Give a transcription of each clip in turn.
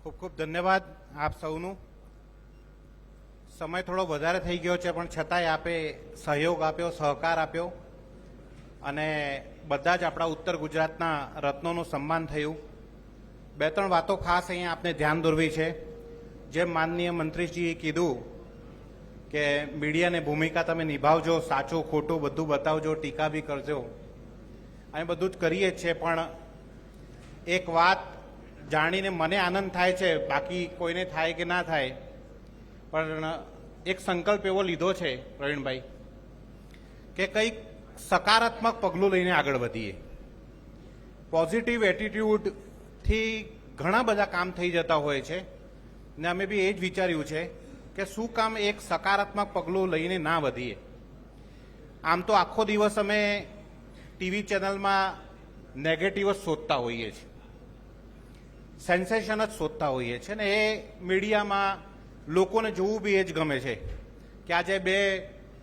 ખૂબ ખૂબ ધન્યવાદ આપ સૌનું. સમય થોડો વધારે થઈ ગયો છે, પણ છતાંય આપે સહયોગ આપ્યો, સહકાર આપ્યો અને બધા જ આપણા ઉત્તર ગુજરાતના રત્નોનું સન્માન થયું. બે ત્રણ વાતો ખાસ અહીંયા આપને ધ્યાન દોરવી છે. જેમ માનનીય મંત્રીજીએ કીધું કે મીડિયાની ભૂમિકા તમે નિભાવજો, સાચું ખોટું બધું બતાવજો, ટીકા બી કરજો. અહીં બધું જ કરીએ જ છે, પણ એક વાત જાણીને મને આનંદ થાય છે, બાકી કોઈને થાય કે ના થાય, પણ એક સંકલ્પ એવો લીધો છે પ્રવીણભાઈ કે કંઈક સકારાત્મક પગલું લઈને આગળ વધીએ. પોઝિટિવ એટીટ્યુડથી ઘણા બધા કામ થઈ જતા હોય છે ને અમે બી એ જ વિચાર્યું છે કે શું કામ એક સકારાત્મક પગલું લઈને ના વધીએ. આમ તો આખો દિવસ અમે ટીવી ચેનલમાં નેગેટિવ જ શોધતા હોઈએ છીએ, સેન્સેશન જ શોધતા હોઈએ છીએ ને એ મીડિયામાં લોકોને જોવું બી એ જ ગમે છે કે આજે બે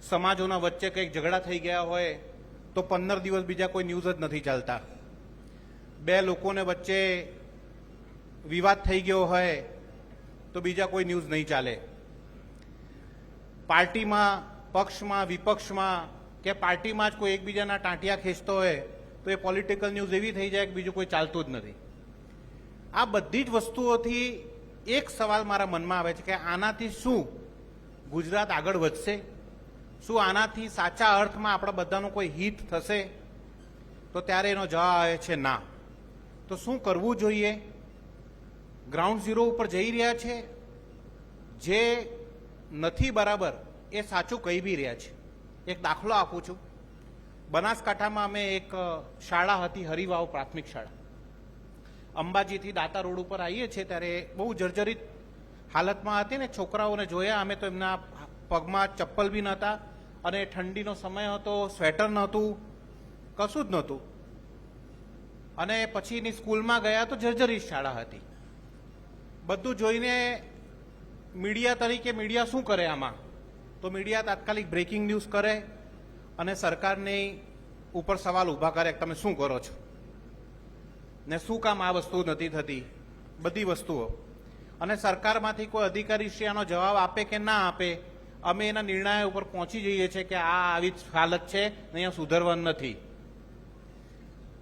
સમાજોના વચ્ચે કંઈક ઝઘડા થઈ ગયા હોય તો 15 દિવસ બીજા કોઈ ન્યૂઝ જ નથી ચાલતા. બે લોકોને વચ્ચે વિવાદ થઈ ગયો હોય તો બીજા કોઈ ન્યૂઝ નહીં ચાલે. પાર્ટીમાં, પક્ષમાં, વિપક્ષમાં કે પાર્ટીમાં જ કોઈ એકબીજાના ટાંટિયા ખેંચતો હોય તો એ પોલિટિકલ ન્યૂઝ એવી થઈ જાય કે બીજું કોઈ ચાલતું જ નથી. આ બધી જ વસ્તુઓથી એક સવાલ મારા મનમાં આવે છે કે આનાથી શું ગુજરાત આગળ વધશે? શું આનાથી સાચા અર્થમાં આપણા બધાનું કોઈ હિત થશે? તો ત્યારે એનો જવાબ આવે છે ના. તો શું કરવું જોઈએ? ગ્રાઉન્ડ ઝીરો ઉપર જઈ રહ્યા છે, જે નથી બરાબર એ સાચું કહી બી રહ્યા છે. એક દાખલો આપું છું. બનાસકાંઠામાં અમે એક શાળા હતી, હરિવાવ પ્રાથમિક શાળા, અંબાજીથી દાતા રોડ ઉપર આવીએ છીએ ત્યારે બહુ જર્જરિત હાલતમાં હતી ને છોકરાઓને જોયા અમે તો એમના પગમાં ચપ્પલ બી નહોતા અને ઠંડીનો સમય હતો, સ્વેટર નહોતું, કશું જ નહોતું. અને પછી એની સ્કૂલમાં ગયા તો જર્જરિત શાળા હતી. બધું જોઈને મીડિયા તરીકે મીડિયા શું કરે આમાં? તો મીડિયા તાત્કાલિક બ્રેકિંગ ન્યૂઝ કરે અને સરકારની ઉપર સવાલ ઊભા કરે કે તમે શું કરો છો ને શું કામ આ વસ્તુ નથી થતી, બધી વસ્તુઓ. અને સરકારમાંથી કોઈ અધિકારી શ્રી આનો જવાબ આપે કે ના આપે, અમે એના નિર્ણય ઉપર પહોંચી જઈએ છીએ કે આ આવી જ હાલત છે ને અહીંયા સુધરવાનું નથી.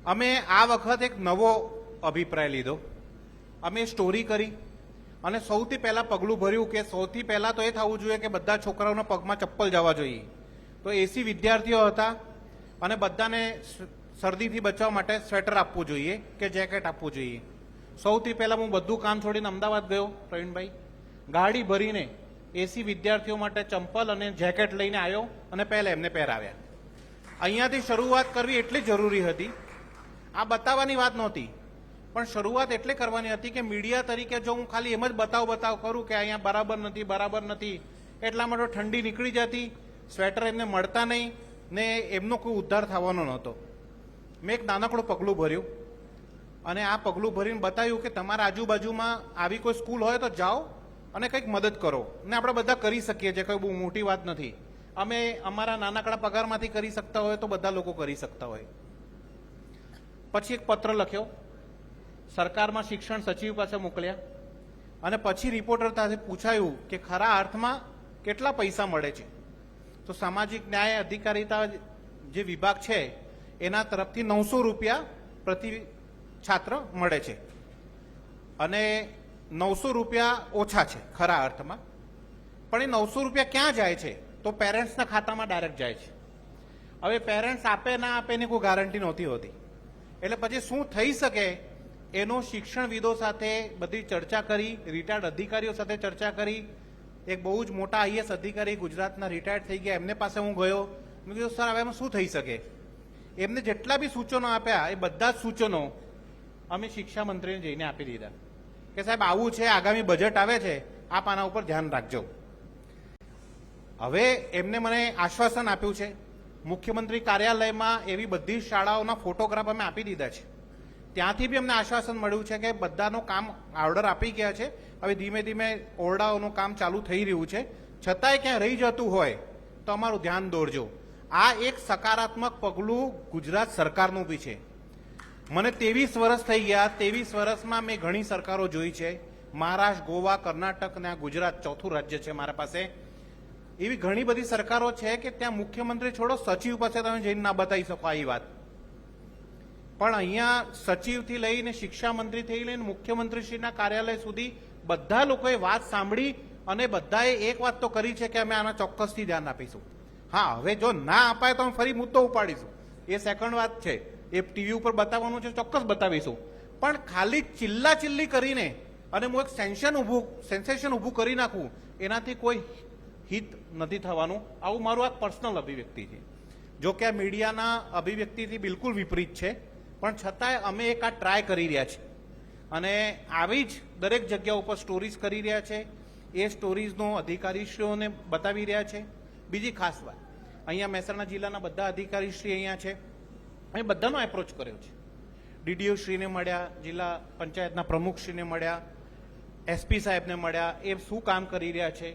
અમે આ વખત એક નવો અભિપ્રાય લીધો. અમે સ્ટોરી કરી અને સૌથી પહેલાં પગલું ભર્યું કે સૌથી પહેલાં તો એ થવું જોઈએ કે બધા છોકરાઓના પગમાં ચપ્પલ જવા જોઈએ. તો 80 વિદ્યાર્થીઓ હતા અને બધાને શરદીથી બચવા માટે સ્વેટર આપવું જોઈએ કે જેકેટ આપવું જોઈએ. સૌથી પહેલાં હું બધું કામ છોડીને અમદાવાદ ગયો પ્રવીણભાઈ. ગાડી ભરીને 80 વિદ્યાર્થીઓ માટે ચંપલ અને જેકેટ લઈને આવ્યો અને પહેલાં એમને પહેરાવ્યા. અહીંયાથી શરૂઆત કરવી એટલી જરૂરી હતી. આ બતાવવાની વાત નહોતી, પણ શરૂઆત એટલે કરવાની હતી કે મીડિયા તરીકે જો હું ખાલી એમ જ બતાવ કરું કે અહીંયા બરાબર નથી એટલા માટે ઠંડી નીકળી જતી, સ્વેટર એમને મળતા નહીં ને એમનો કોઈ ઉદ્ધાર થવાનો નહોતો. મેં એક નાનકડું પગલું ભર્યું અને આ પગલું ભરીને બતાવ્યું કે તમારા આજુબાજુમાં આવી કોઈ સ્કૂલ હોય તો જાઓ અને કંઈક મદદ કરો. ને આપણે બધા કરી શકીએ છીએ, કોઈ બહુ મોટી વાત નથી. અમે અમારા નાનકડા પગારમાંથી કરી શકતા હોય તો બધા લોકો કરી શકતા હોય. પછી એક પત્ર લખ્યો, સરકારમાં શિક્ષણ સચિવ પાસે મોકલ્યા અને પછી રિપોર્ટર પાસે પૂછાયું કે ખરા અર્થમાં કેટલા પૈસા મળે છે. તો સામાજિક ન્યાય અધિકારીતા જે વિભાગ છે એના તરફથી 900 રૂપિયા પ્રતિ છાત્ર મળે છે અને 900 રૂપિયા ઓછા છે ખરા અર્થમાં. પણ એ 900 રૂપિયા ક્યાં જાય છે? તો પેરેન્ટ્સના ખાતામાં ડાયરેક્ટ જાય છે. હવે પેરેન્ટ્સ આપે ના આપે એની કોઈ ગારંટી નહોતી હોતી. એટલે પછી શું થઈ શકે એનો શિક્ષણવિદો સાથે બધી ચર્ચા કરી, રિટાયર્ડ અધિકારીઓ સાથે ચર્ચા કરી. એક બહુ જ મોટા આઈએસ અધિકારી ગુજરાતના રિટાયર્ડ થઈ ગયા, એમને પાસે હું ગયો. મેં કીધું સર હવે એમાં શું થઈ શકે? એમને જેટલા બી સૂચનો આપ્યા એ બધા જ સૂચનો અમે શિક્ષા મંત્રીને જઈને આપી દીધા કે સાહેબ આવું છે, આગામી બજેટ આવે છે, આપ આના ઉપર ધ્યાન રાખજો. હવે એમને મને આશ્વાસન આપ્યું છે. મુખ્યમંત્રી કાર્યાલયમાં એવી બધી શાળાઓના ફોટોગ્રાફ અમે આપી દીધા છે. ત્યાંથી બી અમને આશ્વાસન મળ્યું છે કે બધાનું કામ ઓર્ડર આપી ગયા છે. હવે ધીમે ધીમે ઓરડાઓનું કામ ચાલુ થઈ રહ્યું છે. છતાંય ક્યાં રહી જતું હોય તો અમારું ધ્યાન દોરજો. આ એક સકારાત્મક પગલું ગુજરાત સરકારનું બી છે. મને 23 વર્ષ થઈ ગયા. 23 વર્ષમાં મેં ઘણી સરકારો જોઈ છે. મહારાષ્ટ્ર, ગોવા, કર્ણાટક અને આ ગુજરાત ચોથું રાજ્ય છે મારા પાસે. એવી ઘણી બધી સરકારો છે કે ત્યાં મુખ્યમંત્રી છોડો સચિવ પાસે તમે જઈને ના બતાવી શકો આ વાત. પણ અહીંયા સચિવથી લઈને શિક્ષા મંત્રીથી લઈને મુખ્યમંત્રીશ્રીના કાર્યાલય સુધી બધા લોકોએ વાત સાંભળી અને બધાએ એક વાત તો કરી છે કે અમે આના ચોક્કસથી ધ્યાન આપીશું. હા, હવે જો ના અપાય તો અમે ફરી મુદ્દો ઉપાડીશું, એ સેકન્ડ વાત છે. એ ટીવી ઉપર બતાવવાનું છે, ચોક્કસ બતાવીશું. પણ ખાલી ચિલ્લા ચિલ્લી કરીને અને હું એક સેન્સેશન ઊભું કરી નાખું, એનાથી કોઈ હિત નથી થવાનું. આવું મારું આ પર્સનલ અભિવ્યક્તિ છે. જો કે આ મીડિયાના અભિવ્યક્તિથી બિલકુલ વિપરીત છે, પણ છતાંય અમે એક આ ટ્રાય કરી રહ્યા છીએ અને આવી જ દરેક જગ્યા ઉપર સ્ટોરીઝ કરી રહ્યા છે. એ સ્ટોરીઝનો અધિકારીશ્રીઓને બતાવી રહ્યા છે. બીજી ખાસ વાત, અહીંયા મહેસાણા જિલ્લાના બધા અધિકારીશ્રી અહીંયા છે. અહીં બધાનો એપ્રોચ કર્યો છે. ડીડીઓ શ્રીને મળ્યા, જિલ્લા પંચાયતના પ્રમુખશ્રીને મળ્યા, એસપી સાહેબને મળ્યા, એ શું કામ કરી રહ્યા છે,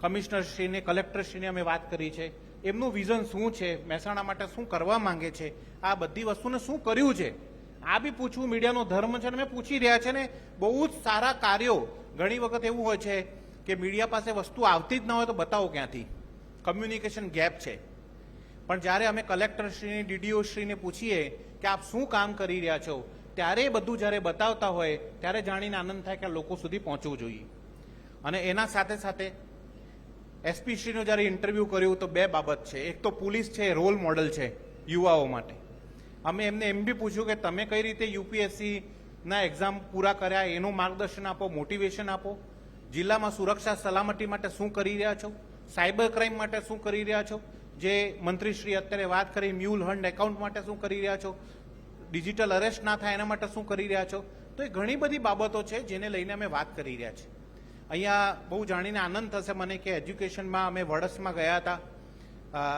કમિશનરશ્રીને, કલેક્ટરશ્રીને અમે વાત કરી છે. એમનું વિઝન શું છે, મહેસાણા માટે શું કરવા માંગે છે, આ બધી વસ્તુને શું કર્યું છે, આ બી પૂછવું મીડિયાનો ધર્મ છે. અને મેં પૂછી રહ્યા છે ને બહુ જ સારા કાર્યો. ઘણી વખત એવું હોય છે કે મીડિયા પાસે વસ્તુ આવતી જ ન હોય તો બતાવો ક્યાંથી, કમ્યુનિકેશન ગેપ છે. પણ જ્યારે અમે કલેક્ટરશ્રીને, ડીડીઓશ્રીને પૂછીએ કે આપ શું કામ કરી રહ્યા છો, ત્યારે એ બધું જ્યારે બતાવતા હોય ત્યારે જાણીને આનંદ થાય કે લોકો સુધી પહોંચવું જોઈએ. અને એના સાથે સાથે એસપીશ્રીનું જ્યારે ઇન્ટરવ્યૂ કર્યું તો બે બાબત છે. એક તો પોલીસ છે, રોલ મોડલ છે યુવાઓ માટે. અમે એમને એમ બી પૂછ્યું કે તમે કઈ રીતે યુપીએસસીના એક્ઝામ પૂરા કર્યા, એનું માર્ગદર્શન આપો, મોટિવેશન આપો. જિલ્લામાં સુરક્ષા સલામતી માટે શું કરી રહ્યા છો, સાયબર ક્રાઇમ માટે શું કરી રહ્યા છો, જે મંત્રીશ્રી અત્યારે વાત કરી મ્યુલ હંડ એકાઉન્ટ માટે શું કરી રહ્યા છો, ડિજિટલ અરેસ્ટ ના થાય એના માટે શું કરી રહ્યા છો. તો એ ઘણી બધી બાબતો છે જેને લઈને અમે વાત કરી રહ્યા છીએ. અહીંયા બહુ જાણીને આનંદ થશે મને કે એજ્યુકેશનમાં અમે વડસમાં ગયા હતા.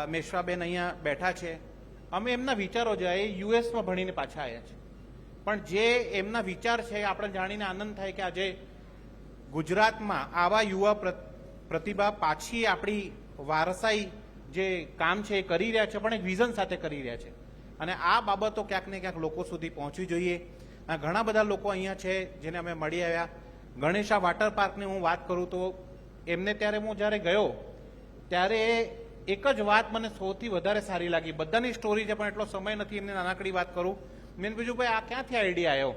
મેશ્વાબેન અહીંયા બેઠા છે. અમે એમના વિચારો જે એ યુએસમાં ભણીને પાછા આવ્યા છે, પણ જે એમના વિચાર છે આપણે જાણીને આનંદ થાય કે આજે ગુજરાતમાં આવા યુવા પ્રતિભા પાછી આપણી વારસાઈ જે કામ છે એ કરી રહ્યા છે, પણ એક વિઝન સાથે કરી રહ્યા છે. અને આ બાબતો ક્યાંક ને ક્યાંક લોકો સુધી પહોંચવી જોઈએ. ઘણા બધા લોકો અહીંયા છે જેને અમે મળી આવ્યા. ગણેશા વોટર પાર્કની હું વાત કરું તો એમને ત્યારે હું જ્યારે ગયો ત્યારે એક જ વાત મને સૌથી વધારે સારી લાગી. બધાની સ્ટોરી છે પણ એટલો સમય નથી એમને નાનકડી વાત કરું. મેં પૂછ્યું ભાઈ આ ક્યાંથી આઈડિયા આવ્યો,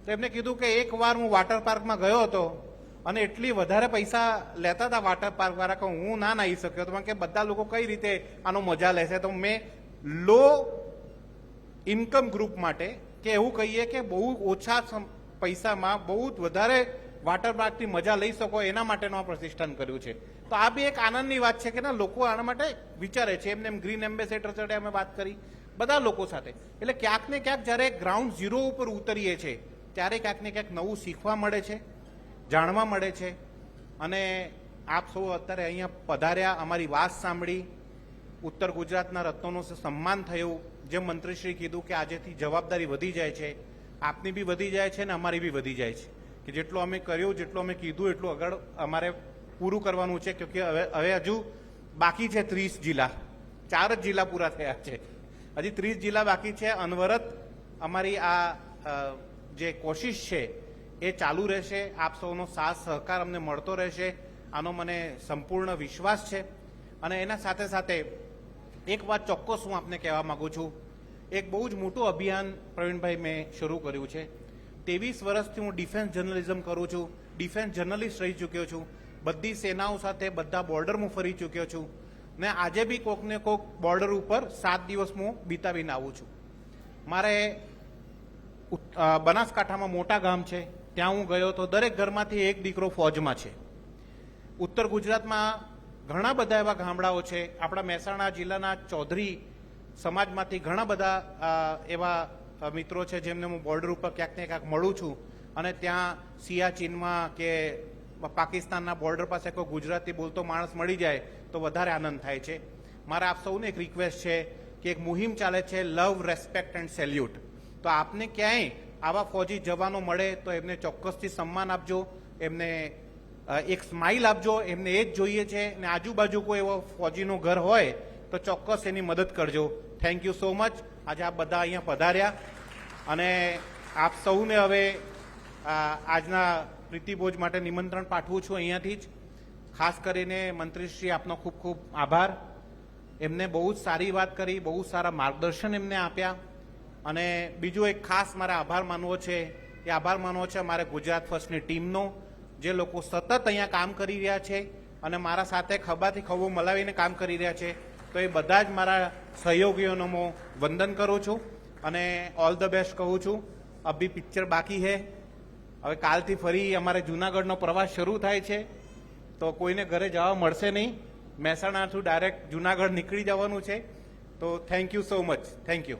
તો એમને કીધું કે એક વાર હું વોટર પાર્કમાં ગયો હતો અને એટલી વધારે પૈસા લેતા હતા વોટર પાર્ક વાળા કે હું ના નાહી શક્યો હતો, કે બધા લોકો કઈ રીતે આનો મજા લેશે. તો મેં લો ઇન્કમ ગ્રુપ માટે કે એવું કહીએ કે બહુ ઓછા પૈસામાં બહુ વધારે વોટર પાર્કની મજા લઈ શકો એના માટેનું આ પ્રતિષ્ઠાન કર્યું છે. તો આ બી એક આનંદની વાત છે કે ના લોકો આના માટે વિચારે છે. એમને એમ ગ્રીન એમ્બેસેડર સાથે અમે વાત કરી બધા લોકો સાથે. એટલે ક્યાંક ને ક્યાંક જ્યારે ગ્રાઉન્ડ ઝીરો ઉપર ઉતરીએ છીએ ત્યારે ક્યાંક ને ક્યાંક નવું શીખવા મળે છે, જાણવા મળે છે. અને આપ સૌ અત્યારે અહીંયા પધાર્યા, અમારી વાત સાંભળી, ઉત્તર ગુજરાતના રત્નોનું સન્માન થયું. જેમ મંત્રીશ્રી કીધું કે આજેથી જવાબદારી વધી જાય છે, આપની બી વધી જાય છે ને અમારી બી વધી જાય છે કે જેટલું અમે કર્યું, જેટલું અમે કીધું એટલું આગળ અમારે પૂરું કરવાનું છે. કે હવે હજુ બાકી છે 30 જિલ્લા, 4 જ જિલ્લા પૂરા થયા છે, હજી 30 જિલ્લા બાકી છે. અનવરત અમારી આ જે કોશિશ છે એ ચાલુ રહેશે. આપ સૌનો સાથ સહકાર અમને મળતો રહેશે, આનો મને સંપૂર્ણ વિશ્વાસ છે. અને એના સાથે સાથે એક વાત ચોક્કસ હું આપને કહેવા માંગુ છું. એક બહુ જ મોટું અભિયાન પ્રવીણભાઈ મેં શરૂ કર્યું છે. 23 વર્ષથી હું ડિફેન્સ જર્નલિઝમ કરું છું, ડિફેન્સ જર્નલિસ્ટ રહી ચૂક્યો છું, બધી સેનાઓ સાથે બધા બોર્ડર હું ફરી ચૂક્યો છું ને આજે બી કોક ને કોક બોર્ડર ઉપર 7 દિવસ હું બીતાવીને આવું છું. મારે બનાસકાંઠામાં મોટા ગામ છે, ત્યાં હું ગયો તો દરેક ઘરમાંથી એક દીકરો ફોજમાં છે. ઉત્તર ગુજરાતમાં ઘણા બધા એવા ગામડાઓ છે. આપણા મહેસાણા જિલ્લાના ચૌધરી સમાજમાંથી ઘણા બધા એવા મિત્રો છે જેમને હું બોર્ડર ઉપર ક્યાંક ને ક્યાંક મળું છું. અને ત્યાં સિયાચીનમાં કે પાકિસ્તાનના બોર્ડર પાસે કોઈ ગુજરાતી બોલતો માણસ મળી જાય તો વધારે આનંદ થાય છે. મારે આપ સૌને એક રિક્વેસ્ટ છે કે એક મુહિમ ચાલે છે લવ, રેસ્પેક્ટ એન્ડ સેલ્યુટ. તો આપને ક્યાંય આવા ફોજી જવાનો મળે તો એમને ચોક્કસથી સન્માન આપજો, એમને એક સ્માઇલ આપજો. એમને એ જ જોઈએ છે. ને આજુબાજુ કોઈ એવો ફોજીનું ઘર હોય તો ચોક્કસ એની મદદ કરજો. Thank you so much. આજે આપ બધા અહીંયા પધાર્યા અને આપ સૌને હવે આજના પ્રીતિભોજ માટે નિમંત્રણ પાઠવું છું અહીંયાથી જ. ખાસ કરીને મંત્રીશ્રી આપનો ખૂબ ખૂબ આભાર. એમને બહુ જ સારી વાત કરી, બહુ સારા માર્ગદર્શન એમને આપ્યા. અને બીજો એક ખાસ મારે આભાર માનવો છે, એ આભાર માનવો છે મારે ગુજરાત ફર્સ્ટની ટીમનો, જે લોકો સતત અહીંયા કામ કરી રહ્યા છે અને મારા સાથે ખભાથી ખભો મલાવીને કામ કરી રહ્યા છે. તો એ બધા જ મારા સહયોગીઓનો હું વંદન કરું છું અને ઓલ ધ બેસ્ટ કહું છું. અભી પિક્ચર બાકી હે. હવે કાલથી ફરી અમારે જૂનાગઢનો પ્રવાસ શરૂ થાય છે, તો કોઈને ઘરે જવા મળશે નહીં. મહેસાણાથી ડાયરેક્ટ જૂનાગઢ નીકળી જવાનું છે. તો thank you so much. Thank you.